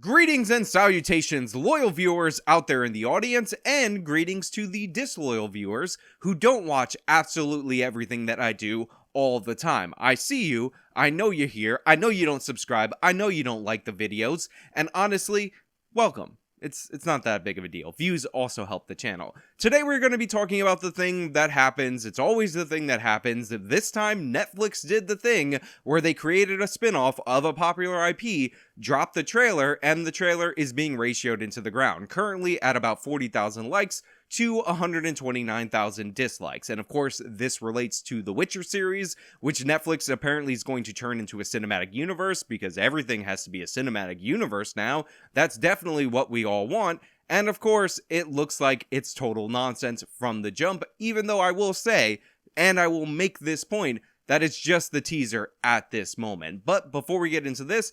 Greetings and salutations, loyal viewers out there in the audience, and greetings to the disloyal viewers who don't watch absolutely everything that I do all the time. I see you, I know you're here, I know you don't subscribe, I know you don't like the videos, and honestly, welcome. It's not that big of a deal. Views also help the channel. Today we're going to be talking about the thing that happens. It's always the thing that happens. This time Netflix did the thing where they created a spin-off of a popular IP, dropped the trailer, and the trailer is being ratioed into the ground. Currently at about 40,000 likes to 129,000 dislikes. And of course, this relates to the Witcher series, which Netflix apparently is going to turn into a cinematic universe because everything has to be a cinematic universe now. That's definitely what we all want. And of course, it looks like it's total nonsense from the jump, even though I will say, and I will make this point, that it's just the teaser at this moment. But before we get into this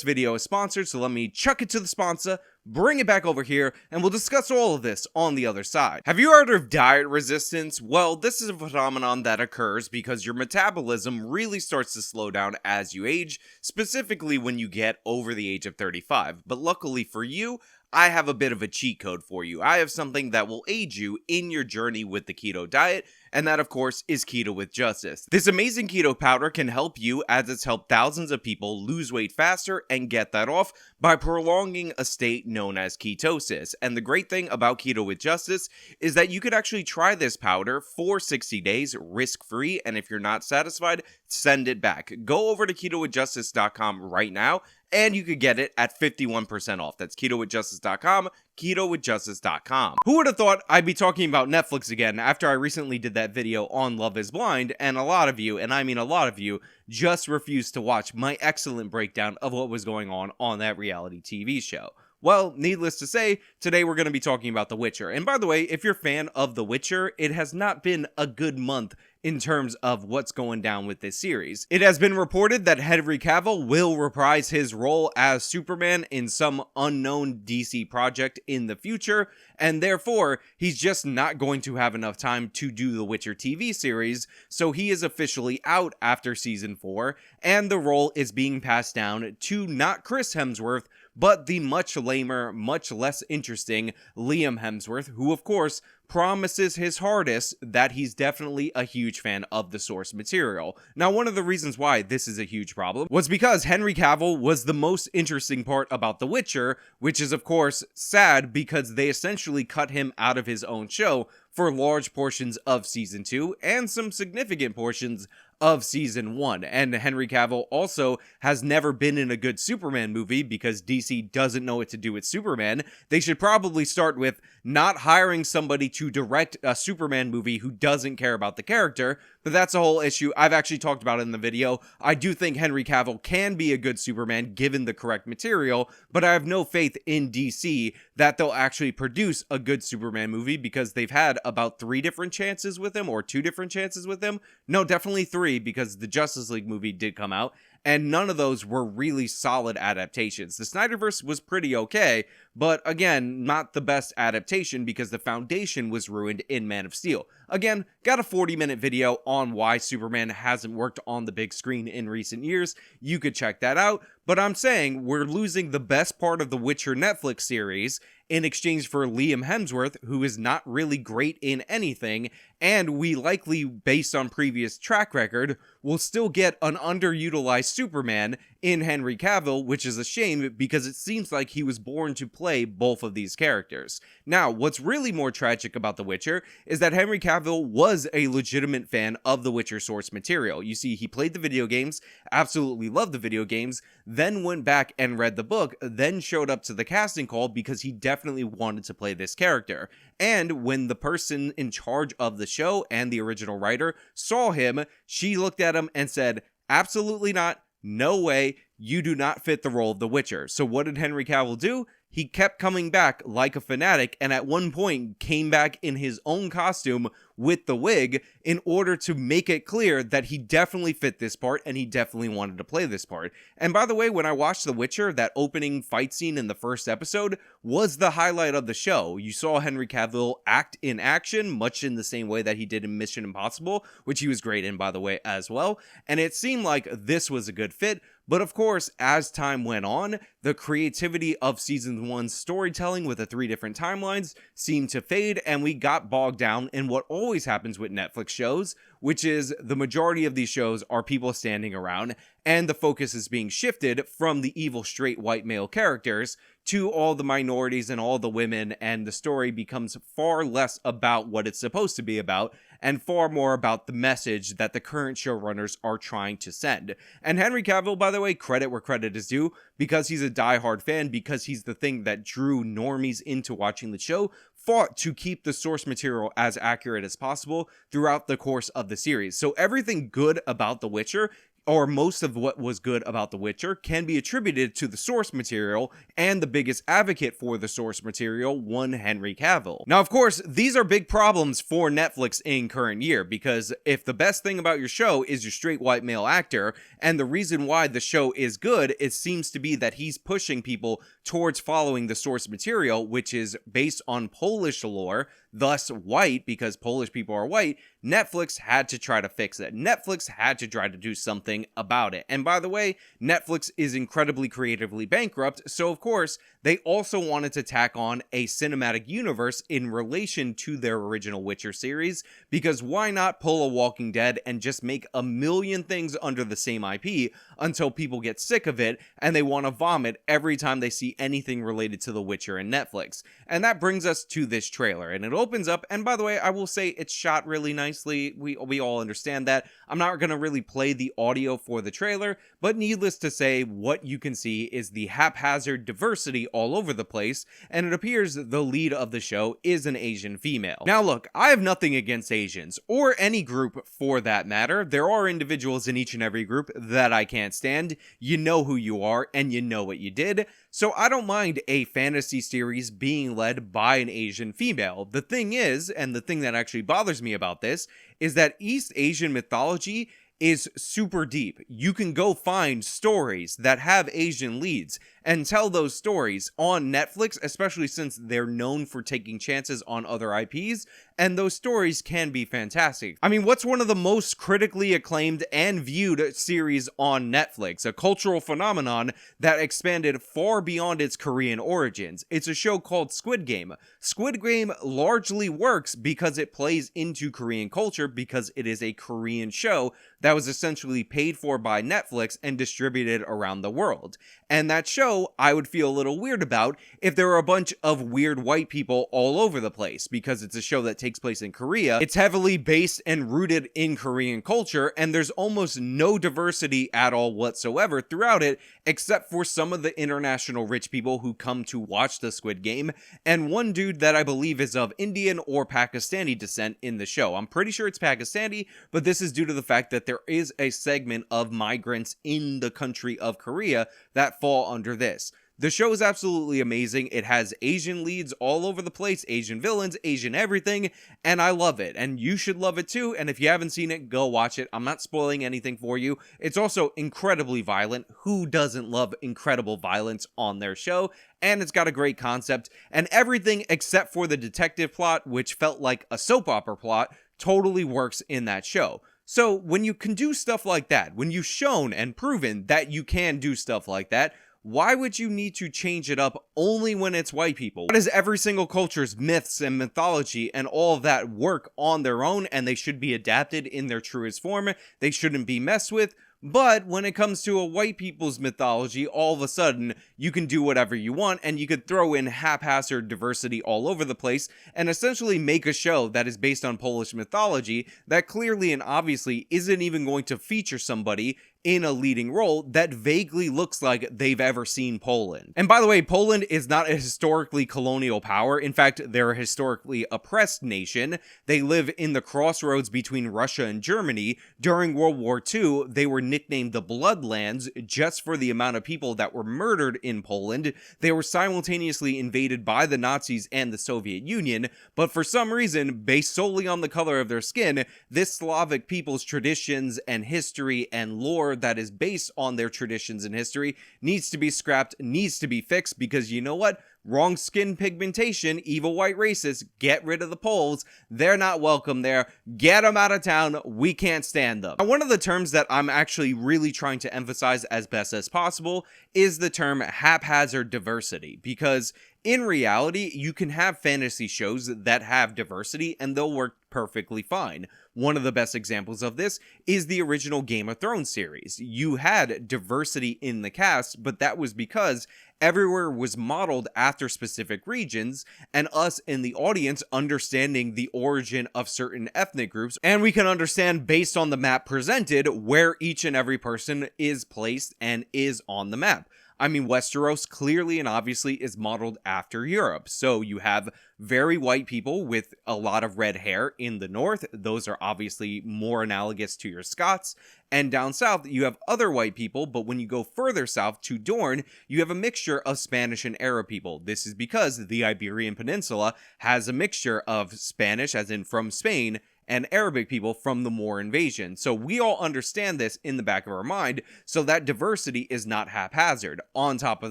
video is sponsored, so let me chuck it to the sponsor, bring it back over here, and we'll discuss all of this on the other side. Have you heard of diet resistance? Well, this is a phenomenon that occurs because your metabolism really starts to slow down as you age, specifically when you get over the age of 35. But luckily for you, I have a bit of a cheat code for you. I have something that will aid you in your journey with the keto diet, and that of course is Keto with Justice. This amazing keto powder can help you, as it's helped thousands of people lose weight faster and get that off by prolonging a state known as ketosis. And the great thing about Keto with Justice is that you could actually try this powder for 60 days risk-free, and if you're not satisfied, send it back. Go over to ketowithjustice.com right now and you could get it at 51% off. That's ketowithjustice.com, ketowithjustice.com. Who would have thought I'd be talking about Netflix again after I recently did that video on Love is Blind, and a lot of you, and I mean a lot of you, just refused to watch my excellent breakdown of what was going on that reality TV show. Well, needless to say, today we're going to be talking about The Witcher. And by the way, if you're a fan of The Witcher, it has not been a good month in terms of what's going down with this series. It has been reported that Henry Cavill will reprise his role as Superman in some unknown DC project in the future, and therefore, he's just not going to have enough time to do the Witcher TV series, so he is officially out after season 4, and the role is being passed down to not Chris Hemsworth, but the much lamer, much less interesting Liam Hemsworth, who of course promises his hardest that he's definitely a huge fan of the source material. Now, one of the reasons why this is a huge problem was because Henry Cavill was the most interesting part about The Witcher, which is of course sad because they essentially cut him out of his own show for large portions of season 2 and some significant portions of season 1. And Henry Cavill also has never been in a good Superman movie because DC doesn't know what to do with Superman. They should probably start with not hiring somebody to direct a Superman movie who doesn't care about the character, but that's a whole issue. I've actually talked about it in the video. I do think Henry Cavill can be a good Superman given the correct material, but I have no faith in DC that they'll actually produce a good Superman movie because they've had about 3 different chances with him, or 2 different chances with him. No, definitely 3, because the Justice League movie did come out, and none of those were really solid adaptations. The Snyderverse was pretty okay, but again, not the best adaptation because the foundation was ruined in Man of Steel. Again, got a 40-minute video on why Superman hasn't worked on the big screen in recent years. You could check that out, but I'm saying we're losing the best part of the Witcher Netflix series in exchange for Liam Hemsworth, who is not really great in anything, and we likely, based on previous track record, will still get an underutilized Superman in Henry Cavill, which is a shame because it seems like he was born to play both of these characters. Now, what's really more tragic about The Witcher is that Henry Cavill was a legitimate fan of The Witcher source material. You see, he played the video games, absolutely loved the video games, then went back and read the book, then showed up to the casting call because he definitely wanted to play this character. And when the person in charge of the show and the original writer saw him, she looked at him and said, "Absolutely not. No way, you do not fit the role of The Witcher." So what did Henry Cavill do? He kept coming back like a fanatic, and at one point came back in his own costume with the wig in order to make it clear that he definitely fit this part and he definitely wanted to play this part. And by the way, when I watched The Witcher, that opening fight scene in the first episode was the highlight of the show. You saw Henry Cavill act in action, much in the same way that he did in Mission Impossible, which he was great in, by the way, as well. And it seemed like this was a good fit. But of course, as time went on, the creativity of Season 1's storytelling with the 3 different timelines seemed to fade, and we got bogged down in what always happens with Netflix shows, which is the majority of these shows are people standing around, and the focus is being shifted from the evil straight white male characters to all the minorities and all the women, and the story becomes far less about what it's supposed to be about, and far more about the message that the current showrunners are trying to send. And Henry Cavill, by the way, credit where credit is due, because he's a diehard fan, because he's the thing that drew normies into watching the show, fought to keep the source material as accurate as possible throughout the course of the series. So everything good about The Witcher, or most of what was good about The Witcher, can be attributed to the source material, and the biggest advocate for the source material, one Henry Cavill. Now, of course, these are big problems for Netflix in current year, because if the best thing about your show is your straight white male actor, and the reason why the show is good, it seems to be that he's pushing people towards following the source material, which is based on Polish lore, thus white, because Polish people are white. Netflix had to try to fix it. Netflix had to try to do something about it. And by the way, Netflix is incredibly creatively bankrupt, so of course, they also wanted to tack on a cinematic universe in relation to their original Witcher series, because why not pull a Walking Dead and just make a million things under the same IP until people get sick of it and they want to vomit every time they see anything related to The Witcher and Netflix. And that brings us to this trailer, and it opens up, and by the way, I will say it's shot really nicely. We all understand that. I'm not going to really play the audio for the trailer, but needless to say, what you can see is the haphazard diversity all over the place, and it appears the lead of the show is an Asian female. Now look, I have nothing against Asians, or any group for that matter. There are individuals in each and every group that I can't stand. You know who you are, and you know what you did. So I don't mind a fantasy series being led by an Asian female. The thing is, and the thing that actually bothers me about this, is that East Asian mythology is super deep. You can go find stories that have Asian leads and tell those stories on Netflix, especially since they're known for taking chances on other IPs, and those stories can be fantastic. I mean, what's one of the most critically acclaimed and viewed series on Netflix? A cultural phenomenon that expanded far beyond its Korean origins. It's a show called Squid Game. Squid Game largely works because it plays into Korean culture, because it is a Korean show that was essentially paid for by Netflix and distributed around the world. And that show I would feel a little weird about if there were a bunch of weird white people all over the place, because it's a show that takes place in Korea. It's heavily based and rooted in Korean culture, and there's almost no diversity at all whatsoever throughout it, except for some of the international rich people who come to watch the Squid Game, and one dude that I believe is of Indian or Pakistani descent in the show. I'm pretty sure it's Pakistani, but this is due to the fact that there is a segment of migrants in the country of Korea that fall under this. The show is absolutely amazing. It has Asian leads all over the place, Asian villains, Asian everything, and I love it. And you should love it too, and if you haven't seen it, go watch it. I'm not spoiling anything for you. It's also incredibly violent. Who doesn't love incredible violence on their show? And it's got a great concept, and everything except for the detective plot, which felt like a soap opera plot, totally works in that show. So when you can do stuff like that, when you've shown and proven that you can do stuff like that, why would you need to change it up only when it's white people? Why does every single culture's myths and mythology and all of that work on their own, and they should be adapted in their truest form? They shouldn't be messed with. But when it comes to a white people's mythology, all of a sudden, you can do whatever you want, and you could throw in haphazard diversity all over the place, and essentially make a show that is based on Polish mythology that clearly and obviously isn't even going to feature somebody in a leading role that vaguely looks like they've ever seen Poland. And by the way, Poland is not a historically colonial power. In fact, they're a historically oppressed nation. They live in the crossroads between Russia and Germany. During World War II, they were nicknamed the Bloodlands just for the amount of people that were murdered in Poland. They were simultaneously invaded by the Nazis and the Soviet Union, but for some reason, based solely on the color of their skin, this Slavic people's traditions and history and lore that is based on their traditions and history needs to be scrapped, needs to be fixed, because you know what? Wrong skin pigmentation, evil white racists, get rid of the Poles. They're not welcome there. Get them out of town. We can't stand them. Now, one of the terms that I'm actually really trying to emphasize as best as possible is the term haphazard diversity, because in reality, you can have fantasy shows that have diversity and they'll work perfectly fine. One of the best examples of this is the original Game of Thrones series. You had diversity in the cast, but that was because everywhere was modeled after specific regions, and us in the audience understanding the origin of certain ethnic groups, and we can understand based on the map presented where each and every person is placed and is on the map. I mean, Westeros clearly and obviously is modeled after Europe. So you have very white people with a lot of red hair in the north. Those are obviously more analogous to your Scots. And down south, you have other white people, but when you go further south to Dorne, you have a mixture of Spanish and Arab people. This is because the Iberian Peninsula has a mixture of Spanish, as in from Spain, and Arabic people from the Moor invasion. So we all understand this in the back of our mind, so that diversity is not haphazard. On top of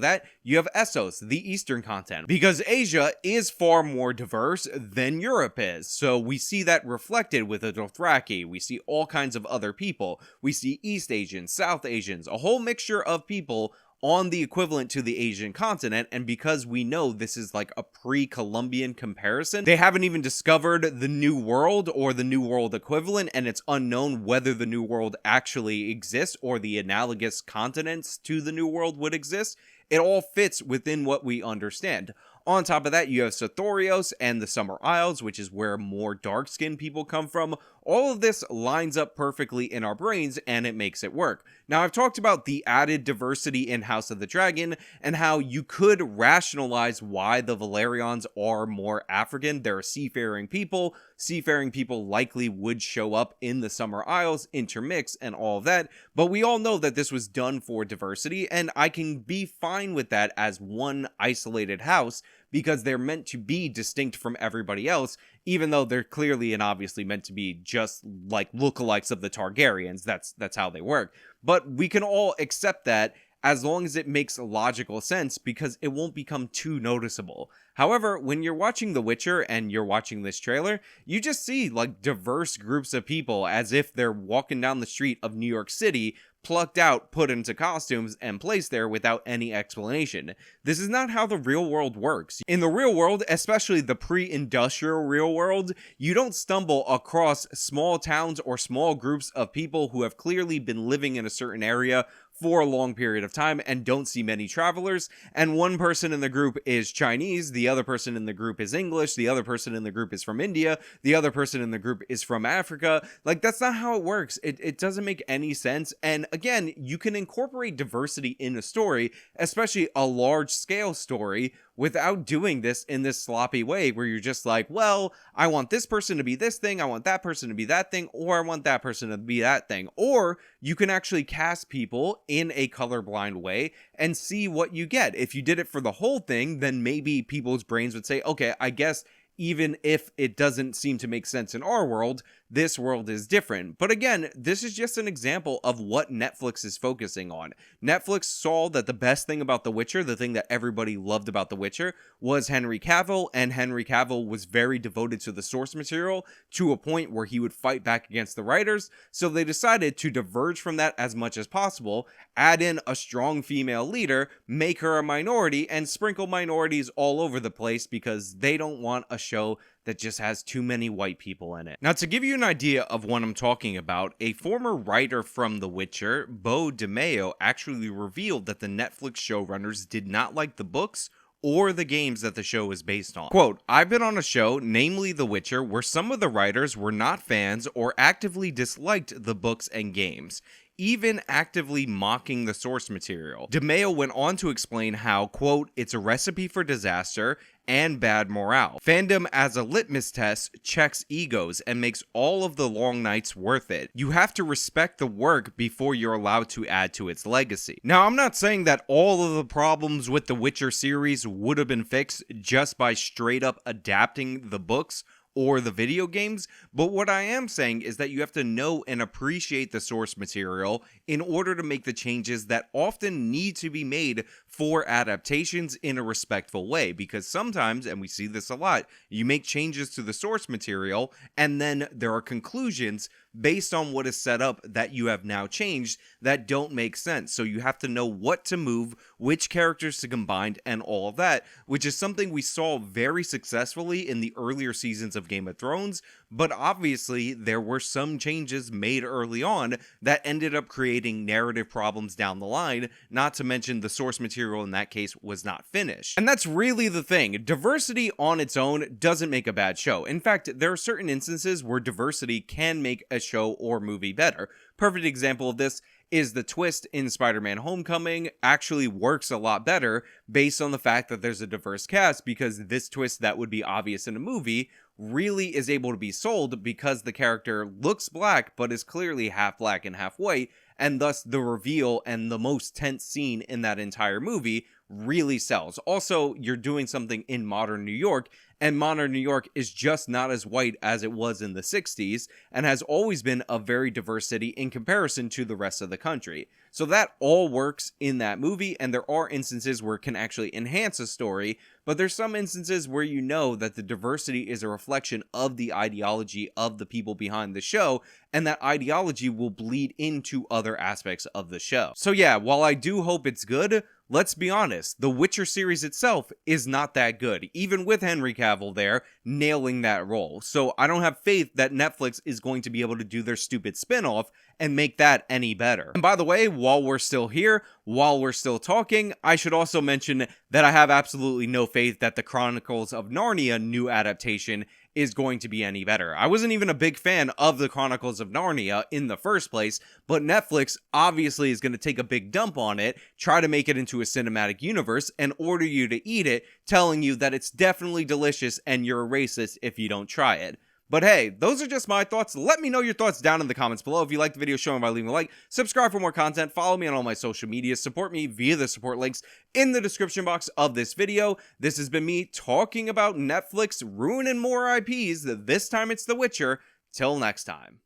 that, you have Essos, the Eastern continent, because Asia is far more diverse than Europe is. So we see that reflected with the Dothraki. We see all kinds of other people. We see East Asians, South Asians, a whole mixture of people on the equivalent to the Asian continent. And because we know this is like a pre-Columbian comparison, they haven't even discovered the New World or the New World equivalent, and it's unknown whether the New World actually exists or the analogous continents to the New World would exist. It all fits within what we understand. On top of that, you have Sothorios and the Summer Isles, which is where more dark-skinned people come from. All of this lines up perfectly in our brains, and it makes it work. Now, I've talked about the added diversity in House of the Dragon, and how you could rationalize why the Valerians are more African. They're seafaring people. Seafaring people likely would show up in the Summer Isles, intermix, and all of that. But we all know that this was done for diversity, and I can be fine with that as one isolated house, because they're meant to be distinct from everybody else, even though they're clearly and obviously meant to be just like lookalikes of the Targaryens. That's how they work. But we can all accept that as long as it makes logical sense, because it won't become too noticeable. However, when you're watching The Witcher and you're watching this trailer, you just see like diverse groups of people as if they're walking down the street of New York City, plucked out, put into costumes, and placed there without any explanation. This is not how the real world works. In the real world, especially the pre-industrial real world, you don't stumble across small towns or small groups of people who have clearly been living in a certain area for a long period of time and don't see many travelers, and one person in the group is Chinese, the other person in the group is English, the other person in the group is from India, the other person in the group is from Africa. Like, that's not how it works. It doesn't make any sense. And again, you can incorporate diversity in a story, especially a large scale story, without doing this in this sloppy way where you're just like, well, I want this person to be this thing, I want that person to be that thing, or I want that person to be that thing. Or you can actually cast people in a colorblind way and see what you get. If you did it for the whole thing, then maybe people's brains would say, okay, I guess even if it doesn't seem to make sense in our world, this world is different. But again, this is just an example of what Netflix is focusing on. Netflix saw that the best thing about The Witcher, the thing that everybody loved about The Witcher, was Henry Cavill, and Henry Cavill was very devoted to the source material to a point where he would fight back against the writers. So they decided to diverge from that as much as possible, add in a strong female leader, make her a minority, and sprinkle minorities all over the place because they don't want a show that just has too many white people in it. Now, to give you an idea of what I'm talking about, a former writer from The Witcher, Beau DeMayo, actually revealed that the Netflix showrunners did not like the books or the games that the show is based on. Quote, "I've been on a show, namely The Witcher, where some of the writers were not fans or actively disliked the books and games. even actively mocking the source material. DeMeo went on to explain how, quote, it's a recipe for disaster and bad morale. Fandom as a litmus test checks egos and makes all of the long nights worth it. You have to respect the work before you're allowed to add to its legacy. Now, I'm not saying that all of the problems with the Witcher series would have been fixed just by straight up adapting the books or the video games, but what I am saying is that you have to know and appreciate the source material in order to make the changes that often need to be made for adaptations in a respectful way, because sometimes, and we see this a lot, you make changes to the source material and then there are conclusions based on what is set up that you have now changed that don't make sense. So you have to know what to move, which characters to combine, and all of that, which is something we saw very successfully in the earlier seasons of Game of Thrones, but obviously there were some changes made early on that ended up creating narrative problems down the line, not to mention the source material in that case was not finished. And that's really the thing. Diversity on its own doesn't make a bad show. In fact, there are certain instances where diversity can make a show or movie better. Perfect example of this is the twist in Spider-Man Homecoming actually works a lot better based on the fact that there's a diverse cast, because this twist that would be obvious in a movie really is able to be sold because the character looks black but is clearly half black and half white, and thus the reveal and the most tense scene in that entire movie really sells. Also, you're doing something in modern New York, and modern New York is just not as white as it was in the 60s, and has always been a very diverse city in comparison to the rest of the country. So that all works in that movie, and there are instances where it can actually enhance a story, but there's some instances where you know that the diversity is a reflection of the ideology of the people behind the show, and that ideology will bleed into other aspects of the show. So yeah, while I do hope it's good, let's be honest, the Witcher series itself is not that good, even with Henry Cavill there nailing that role. So I don't have faith that Netflix is going to be able to do their stupid spin-off and make that any better. And by the way, while we're still here, while we're still talking, I should also mention that I have absolutely no faith that the Chronicles of Narnia new adaptation is going to be any better. I wasn't even a big fan of the Chronicles of Narnia in the first place, but Netflix obviously is going to take a big dump on it, try to make it into a cinematic universe, and order you to eat it, telling you that it's definitely delicious and you're a racist if you don't try it. But hey, those are just my thoughts. Let me know your thoughts down in the comments below. If you liked the video, show me by leaving a like. Subscribe for more content. Follow me on all my social media. Support me via the support links in the description box of this video. This has been me talking about Netflix ruining more IPs. This time it's The Witcher. Till next time.